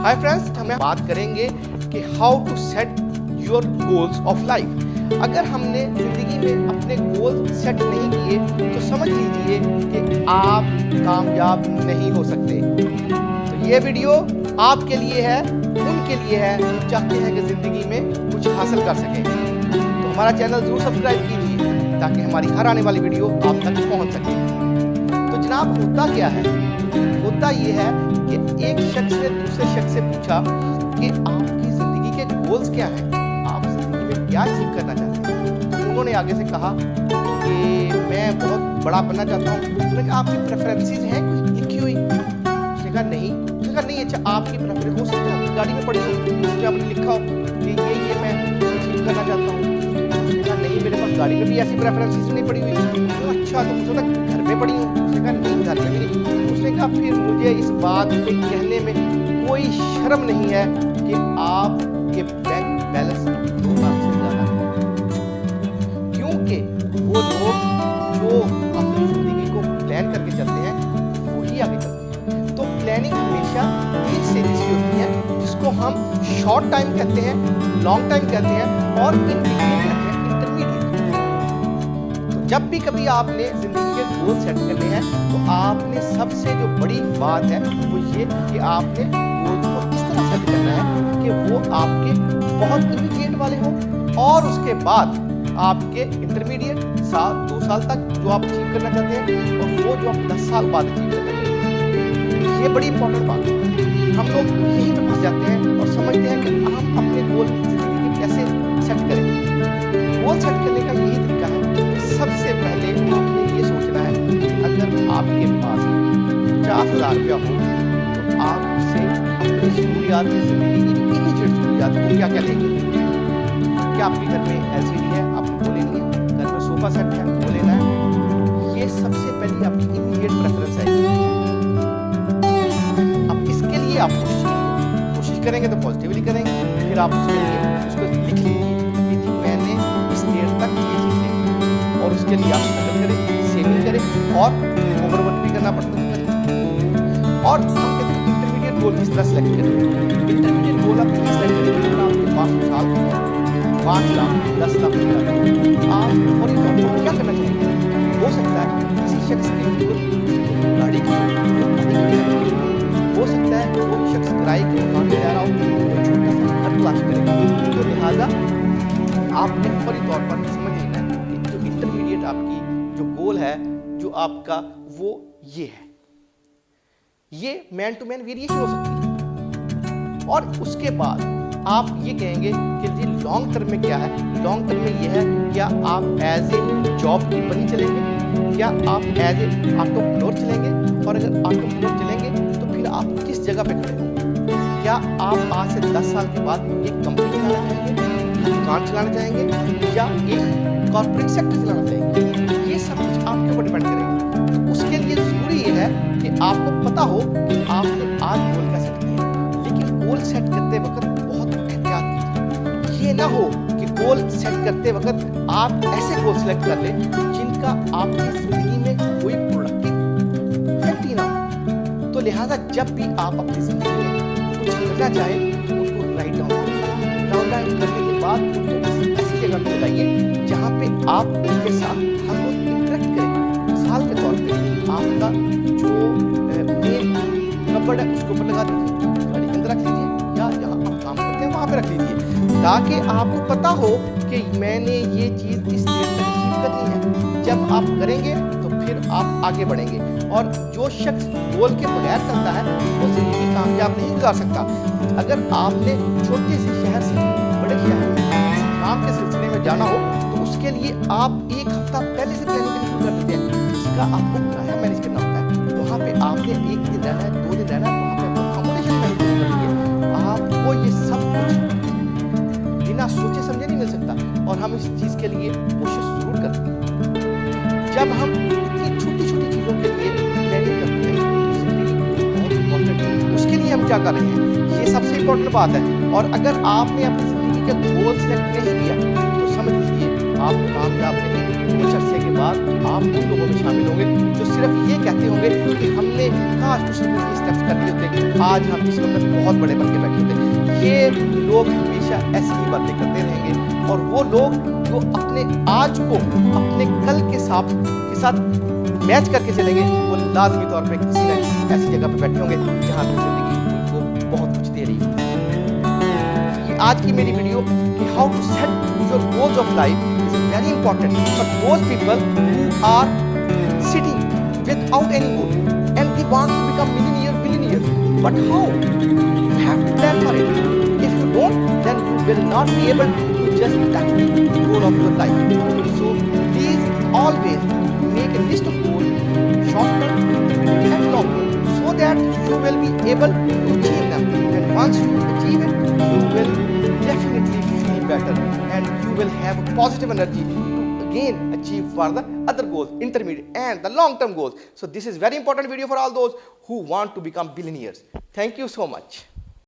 Hi friends, हम बात करेंगे कि how to set your goals of life. अगर हमने जिंदगी में अपने गोल सेट नहीं किए तो समझ लीजिए कि आप कामयाब नहीं हो सकते। तो ये वीडियो आपके लिए है, उनके लिए है जो चाहते हैं कि जिंदगी में कुछ हासिल कर सकें। तो हमारा चैनल जरूर सब्सक्राइब कीजिए ताकि हमारी हर आने वाली वीडियो आप तक पहुंच सके। तो जनाब, होता क्या है? होता ये है कि एक शख्स ने दूसरे शख्स से पूछा कि आपकी जिंदगी के गोल्स क्या हैं, आप जिंदगी में क्या अचीव करना चाहते हैं। तो उन्होंने आगे से कहा कि मैं बहुत बड़ा बनना चाहता हूँ। उन्होंने कहा आपकी प्रेफरेंसेस हैं कुछ लिखी हुई? उसने कहा नहीं। उसने कहा नहीं, अच्छा आपकी प्रेफरेंस हो सकता है आपकी गाड़ी में पड़ी हो, उसमें आपने लिखा हो कि ये मैं अचीव करना चाहता हूँ। उसने कहा नहीं, मेरे पास गाड़ी में भी ऐसी प्रेफरेंसेस नहीं पड़ी हुई। तो अच्छा, तो मुझे लगता घर में पड़ी हो? उसने कहा नहीं, घर में भी नहीं। उसने कहा फिर मुझे इस बात को कहने में कोई शर्म नहीं है कि आपके बैंक बैलेंस 2 लाख से ज्यादा है। क्योंकि वो लोग जो अपनी जिंदगी को प्लान करके चलते हैं वही आगे चलते हैं। तो प्लानिंग हमेशा 3 स्टेजेस की होती है, जिसको हम शॉर्ट टाइम कहते हैं, लॉन्ग टाइम कहते हैं और इन बिटवीन कहते हैं इंटरमीडिएट। तो जब भी कभी आपने जिंदगी के गोल सेट करने हैं तो आपने सबसे जो बड़ी बात है वो ये कि आपने गोल को इस तरह सेट करना है कि वो आपके बहुत इमीडिएट वाले हों और उसके बाद आपके इंटरमीडिएट 2 साल तक जो आप अचीव करना चाहते हैं और वो जो आप 10 साल बाद अचीव करना चाहते हैं। ये बड़ी इंपॉर्टेंट बात है। हम लोग यही पे फंस जाते हैं और समझते हैं कि हम अपने गोल जिंदगी के कैसे सेट करें। गोल सेट करने का यही तरीका है कि सबसे पहले आपने ये सोचना है अगर आपके पास 50,000 रुपया हो तो आप उससे अपनी जरूरियात की जिंदगी की इमीडिएट जरूरियात को क्या क्या लेंगे। क्या आपके घर में एलसीडी है, आपको वो लेनी है? घर में सोफा सेट है, वो लेना है? ये सबसे पहले आपकी इमीडिएट प्रेफरेंस है। अब इसके लिए आप कोशिश करेंगे तो पॉजिटिवली करेंगे, फिर आप उसके लिए उसको लिख लीजिए कि मैंने इस डेट तक ये चीज़ लेनी, और उसके लिए आप मेहनत करें, सेविंग करें और ओवरवर्क भी करना पड़ता है। और हम कहते हैं इंटरमीडिएट गोल किस तरह सेलेक्ट करें। इंटरमीडिएट गोल आप किस तरह करेंगे? आपके पास साल 5 लाख 10 लाख आप और क्या करना चाहेंगे? हो सकता है किसी शख्स की गाड़ी की हो सकता है वो शख्स किराए के मकान में रह रहा हो, छोटा सा घर तलाश करेगा। तो लिहाजा आपने फौरी तौर पर समझ लेना है कि जो इंटरमीडिएट आपकी जो गोल है जो आपका वो ये है। ये मैन टू मैन वेरिएशन हो सकती है। और उसके बाद आप ये कहेंगे कि जी लॉन्ग टर्म में क्या है। लॉन्ग टर्म में ये है, क्या आप एज ए जॉब कीपर ही चलेंगे, क्या आप एज ए ऑटोप्रेन्योर चलेंगे, और अगर ऑटोप्रेन्योर चलेंगे तो फिर आप किस जगह पे खड़े होंगे। क्या आप आज से 10 साल के बाद एक कंपनी चलाना चाहेंगे, दुकान चलाना चाहेंगे, या एक कॉर्पोरेट सेक्टर चलाना चाहेंगे? ये सब कुछ आपके ऊपर डिपेंड करेगा। तो उसके लिए जरूरी ये है कि आपको पता हो कि आपने आज गोल का सेट किया, लेकिन गोल सेट करते वक्त बहुत एहतियात कीजिए। ये ना हो कि गोल सेट करते वक्त आप ऐसे गोल सेलेक्ट कर लें जिनका आपकी जिंदगी में कोई प्रोडक्टिव इफेक्ट ही ना हो। तो लिहाजा जब भी आप अपनी जिंदगी में कुछ करना चाहें तो उसको राइट डाउन करने के बाद उनको ऐसी जगह पे लगाइए जहाँ पे आप उनके साथ हर रोज इंटरेक्ट करें। मिसाल के तौर पे आपका जो मेन कपबोर्ड है उसके ऊपर लगा दीजिए, गाड़ी के अंदर रख लीजिए, या जहाँ आप काम करते हैं वहाँ पे रख लीजिए, ताकि आपको पता हो कि मैंने ये चीज़ इस डेट तक अचीव करनी है। जब आप करेंगे तो फिर आप आगे बढ़ेंगे। और जो शख्स गोल के बगैर चलता है वो जिंदगी कामयाब नहीं गुजार सकता। अगर आपने छोटे से शहर से बड़े शहर में काम के सिलसिले में जाना हो तो उसके लिए आप 1 हफ्ता पहले से प्लानिंग शुरू कर देते हैं। इसका आपको किराया मैनेज करना होता है। वहाँ पे आपने 1 दिन रहना है, 2 दिन रहना है, वहाँ पे आपको अकोमोडेशन मैनेज करनी है। आपको ये सब कुछ बिना सोचे समझे नहीं मिल सकता, और हम इस चीज़ के लिए कोशिश जरूर करते हैं। जब हम इतनी छोटी छोटी चीज़ों के लिए प्लानिंग करते हैं तो जिंदगी बहुत इंपॉर्टेंट है। उसके लिए हम क्या कर रहे हैं, ये सबसे इंपॉर्टेंट बात है। और अगर आपने अपनी जिंदगी का गोल सेलेक्ट नहीं किया तो समझ लीजिए आप कामयाब नहीं। कुछ अरसे के बाद आप उन लोगों में शामिल होंगे जो सिर्फ ये कहते होंगे कि हमने काश कुछ स्टेप्स कर लिए होते, आज हम इस वक्त बहुत बड़े बन के बैठे होते। ये लोग हमेशा ऐसी ही बातें करते रहेंगे, और वो लोग जो अपने आज को अपने कल के साथ मैच करके चलेंगे, वो लाजमी तौर पे किसी न ऐसी जगह पे बैठे होंगे जहाँ पे जिंदगी उनको बहुत कुछ दे रही है। ये आज की मेरी वीडियो कि how to set your goals of life is very important for those people who are sitting without any goal and they want to become millionaire. But how? You have to plan for it. If you don't, then you will not be able to just touch the goal of your life. So please always make a list of goals, short term and long term, so that you will be able to achieve them. And once you achieve it, you will definitely feel better, and you will have a positive energy to again achieve for the other goals, intermediate and the long term goals. So this is very important video for all those who want to become billionaires. Thank you so much.